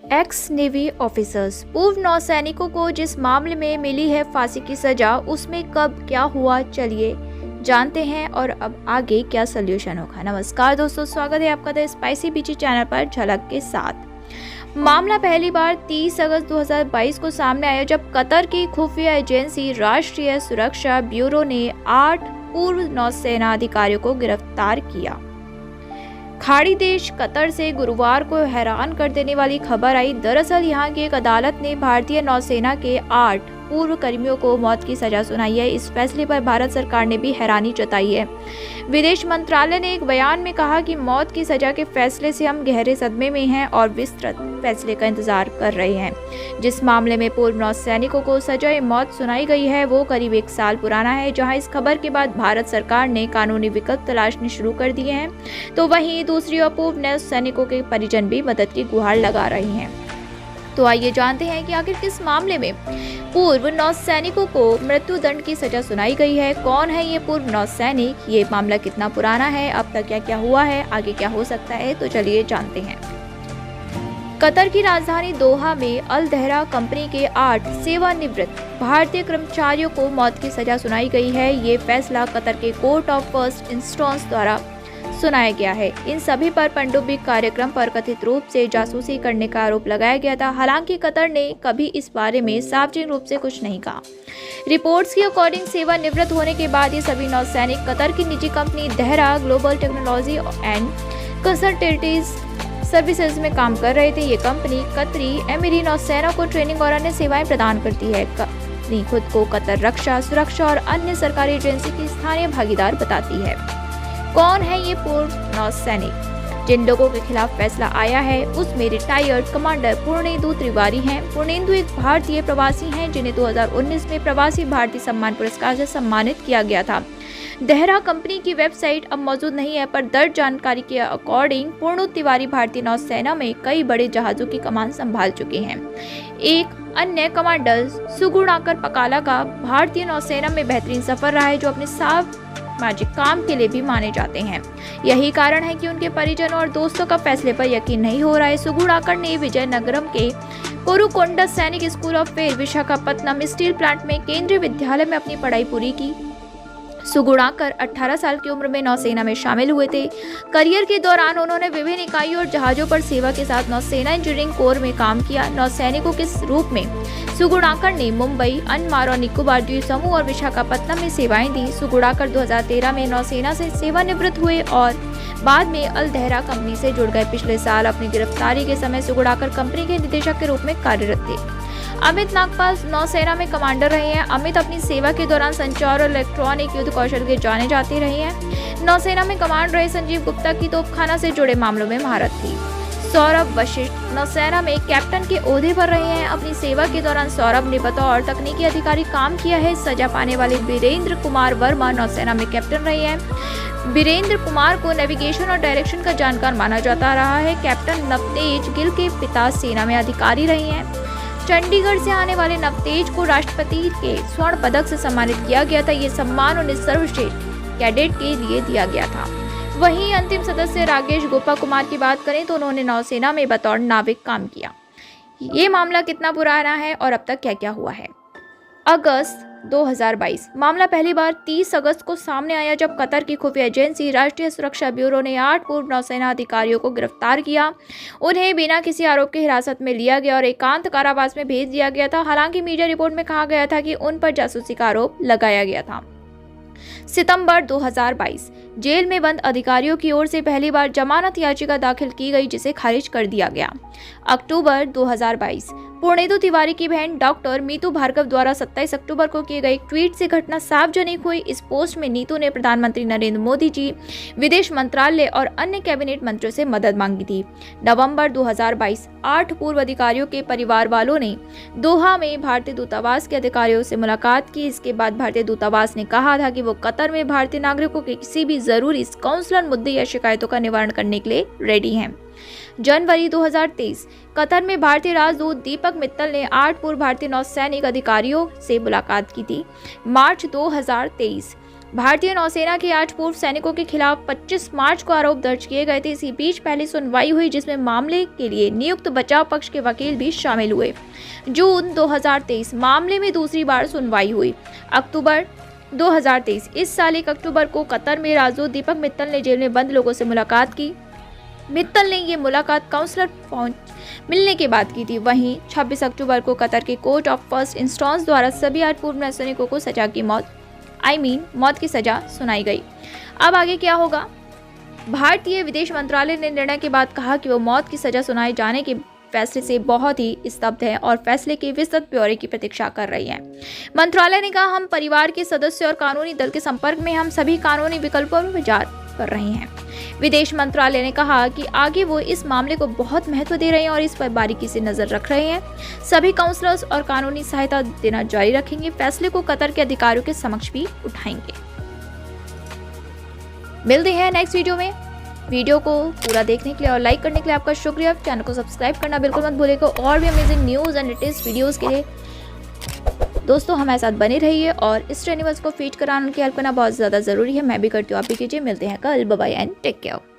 X navy officers. पूर्व नौसैनिकों को जिस मामले में मिली है फांसी की सजा, उसमें कब क्या हुआ, चलिए जानते हैं और अब आगे क्या सलूशन होगा। नमस्कार दोस्तों, स्वागत है आपका द स्पाइसी बीची चैनल पर झलक के साथ। मामला पहली बार 30 अगस्त 2022 को सामने आया जब कतर की खुफिया एजेंसी राष्ट्रीय सुरक्षा ब्यूरो ने 8 पूर्व नौसेना अधिकारियों को गिरफ्तार किया। खाड़ी देश कतर से गुरुवार को हैरान कर देने वाली खबर आई। दरअसल यहां की एक अदालत ने भारतीय नौसेना के 8 पूर्व कर्मियों को मौत की सजा सुनाई है। इस फैसले पर भारत सरकार ने भी हैरानी जताई है। विदेश मंत्रालय ने एक बयान में कहा कि मौत की सजा के फैसले से हम गहरे सदमे में हैं और विस्तृत फैसले का इंतजार कर रहे हैं। जिस मामले में पूर्व नौसैनिकों को सजा मौत सुनाई गई है वो करीब 1 साल पुराना है। जहां इस खबर के बाद भारत सरकार ने कानूनी विकल्प तलाशने शुरू कर दिए हैं, तो वहीं दूसरी ओर पूर्व नौसैनिकों के परिजन भी मदद की गुहार लगा रहे हैं। तो आइए जानते हैं कि आखिर किस मामले में पूर्व नौसैनिकों को मृत्यु दंड की सजा सुनाई गई है। कौन है ये पूर्व नौसैनिक, ये मामला कितना पुराना है, अब तक क्या क्या हुआ है, आगे क्या हो सकता है, तो चलिए जानते हैं। कतर की राजधानी दोहा में अल दहरा कंपनी के 8 सेवानिवृत्त भारतीय कर्मचारियों को मौत की सजा सुनाई गई है। ये फैसला कतर के कोर्ट ऑफ फर्स्ट इंस्टेंस द्वारा सुनाया गया है। इन सभी पर पनडुब्बी कार्यक्रम पर कथित रूप से जासूसी करने का आरोप लगाया गया था। हालांकि कतर ने कभी इस बारे में सार्वजनिक रूप से कुछ नहीं कहा। रिपोर्ट्स के अकॉर्डिंग सेवानिवृत्त होने के बाद ये सभी नौसैनिक कतर की निजी company Dahra global technology and consultancies services में काम कर रहे थे। ये कंपनी कतरी एमिरी नौसेना को ट्रेनिंग और अन्य सेवाएं प्रदान करती है। कंपनी खुद को कतर रक्षा, सुरक्षा और अन्य सरकारी एजेंसी की स्थानीय भागीदार बताती है। कौन है ये पूर्व नौसैनिक जिन लोगों के खिलाफ फैसला आया है? उसमें रिटायर्ड कमांडर पूर्णेंदु तिवारी हैं। पूर्णेंदु एक भारतीय प्रवासी हैं जिन्हें 2019 में प्रवासी भारतीय सम्मान पुरस्कार से सम्मानित किया गया था। दहरा कंपनी की वेबसाइट अब मौजूद नहीं है, पर दर्ज जानकारी के अकॉर्डिंग पूर्णेंदु तिवारी भारतीय नौसेना में कई बड़े जहाजों की कमान संभाल चुके हैं। एक अन्य कमांडर सुगुणाकर पकाला का भारतीय नौसेना में बेहतरीन सफर रहा है, जो अपने सामाजिक काम के लिए भी माने जाते हैं। यही कारण है कि उनके परिजनों और दोस्तों का फैसले पर यकीन नहीं हो रहा है। सुगुणाकर ने विजयनगरम के कोरुकोंडा सैनिक school of fair Visakhapatnam steel plant में केंद्रीय विद्यालय में अपनी पढ़ाई पूरी की। सुगुणाकर 18 साल की उम्र में नौसेना में शामिल हुए थे। करियर के दौरान उन्होंने विभिन्न इकाइयों और जहाजों पर सेवा के साथ नौसेना इंजीनियरिंग कोर में काम किया। नौसैनिकों के रूप में सुगुणाकर ने मुंबई, अंडमान और निकोबार द्वीप समूह और विशाखापत्तनम में सेवाएं दी। सुगुणाकर 2013 में नौसेना से सेवानिवृत्त हुए और बाद में अल दहरा कंपनी से जुड़ गए। पिछले साल अपनी गिरफ्तारी के समय सुगुणाकर कंपनी के निदेशक के रूप में कार्यरत थे। अमित नागपाल नौसेना में कमांडर रहे हैं। अमित अपनी सेवा के दौरान संचार और इलेक्ट्रॉनिक युद्ध कौशल के जाने जाते रहे हैं। नौसेना में कमांड रहे संजीव गुप्ता की तोपखाना से जुड़े मामलों में महारत थी। सौरभ वशिष्ठ नौसेना में कैप्टन के ओहदे पर रहे हैं। अपनी सेवा के दौरान सौरभ ने बतौर तकनीकी अधिकारी काम किया है। सजा पाने वाले वीरेंद्र कुमार वर्मा नौसेना में कैप्टन रहे हैं। वीरेंद्र कुमार को नेविगेशन और डायरेक्शन का जानकार माना जाता रहा है। कैप्टन नवतेज गिल के पिता सेना में अधिकारी रहे हैं। चंडीगढ़ से आने वाले नवतेज को राष्ट्रपति के स्वर्ण पदक से सम्मानित किया गया था। ये सम्मान उन्हें सर्वश्रेष्ठ कैडेट के लिए दिया गया था। वहीं अंतिम सदस्य राकेश गोपा कुमार की बात करें तो उन्होंने नौसेना में बतौर नाविक काम किया। ये मामला कितना पुराना है और अब तक क्या क्या हुआ है? अगस्त 2022 मामला पहली बार 30 अगस्त को सामने आया जब कतर की खुफिया एजेंसी राष्ट्रीय सुरक्षा ब्यूरो ने 8 पूर्व नौसेना अधिकारियों को गिरफ्तार किया। उन्हें बिना किसी आरोप के हिरासत में लिया गया और एकांत कारावास में भेज दिया गया था। हालांकि मीडिया रिपोर्ट में कहा गया था कि उन पर जासूसी का आरोप लगाया गया था। सितंबर 2022 जेल में बंद अधिकारियों की ओर से पहली बार जमानत याचिका दाखिल की गई, जिसे खारिज कर दिया गया। अक्टूबर 2022 पूर्णेंदु तिवारी की बहन डॉक्टर मीतू भार्गव द्वारा 27 अक्टूबर को किए गए ट्वीट से घटना सार्वजनिक हुई। इस पोस्ट में नीतू ने प्रधानमंत्री नरेंद्र मोदी जी, विदेश मंत्रालय और अन्य कैबिनेट मंत्रियों से मदद मांगी थी। नवंबर 2022 8 पूर्व अधिकारियों के परिवार वालों ने दोहा में भारतीय दूतावास के अधिकारियों से मुलाकात की। इसके बाद भारतीय दूतावास ने कहा था कि वो कतर में भारतीय नागरिकों के किसी भी जरूरी काउंसलर मुद्दे या शिकायतों का निवारण करने के लिए रेडी हैं। जनवरी 2023 कतर में भारतीय राजदूत दीपक मित्तल ने 8 पूर्व भारतीय नौसैनिक अधिकारियों से मुलाकात की थी। मार्च 2023 भारतीय नौसेना के 8 पूर्व सैनिकों के खिलाफ 25 मार्च को आरोप दर्ज किए गए थे। इसी बीच पहली सुनवाई हुई जिसमें मामले के लिए नियुक्त बचाव पक्ष के वकील भी शामिल हुए। जून 2023 मामले में दूसरी बार सुनवाई हुई। अक्टूबर 2023 इस साल 1 अक्टूबर को कतर में राजदूत दीपक मित्तल ने जेल में बंद लोगों से मुलाकात की। मित्तल ने ये मुलाकात काउंसलर पहुंच मिलने के बाद की थी। वहीं 26 अक्टूबर को कतर के कोर्ट ऑफ फर्स्ट इंस्टेंस द्वारा सभी 8 पूर्व नौसैनिकों को मौत की सजा सुनाई गई। अब आगे क्या होगा? भारतीय विदेश मंत्रालय ने निर्णय के बाद कहा कि वो मौत की सजा सुनाए जाने के फैसले से बहुत ही स्तब्ध है और फैसले के विस्तृत ब्यौरे की प्रतीक्षा कर रही है। मंत्रालय ने कहा, हम परिवार के सदस्य और कानूनी दल के संपर्क में हम सभी कानूनी विकल्पों पर विचार कर रहे हैं। विदेश मंत्रालय ने कहा कि आगे वो इस मामले को बहुत महत्व दे रहे हैं और इस पर बारीकी से नजर रख रहे हैं। सभी काउंसलर्स और कानूनी सहायता देना जारी रखेंगे। फैसले को कतर के अधिकारियों के समक्ष भी उठाएंगे। मिलते हैं नेक्स्ट वीडियो में। वीडियो को पूरा देखने के लिए और लाइक करने के लिए आपका शुक्रिया। चैनल को सब्सक्राइब करना बिल्कुल मत भूलिएगा और भी amazing news and latest videos के लिए दोस्तों हमारे साथ बने रहिए। और इस एनिमल्स को फीड कराना, उनकी हेल्प करना बहुत ज़्यादा ज़रूरी है। मैं भी करती हूँ, आप भी कीजिए। मिलते हैं कल। Bye bye and take care.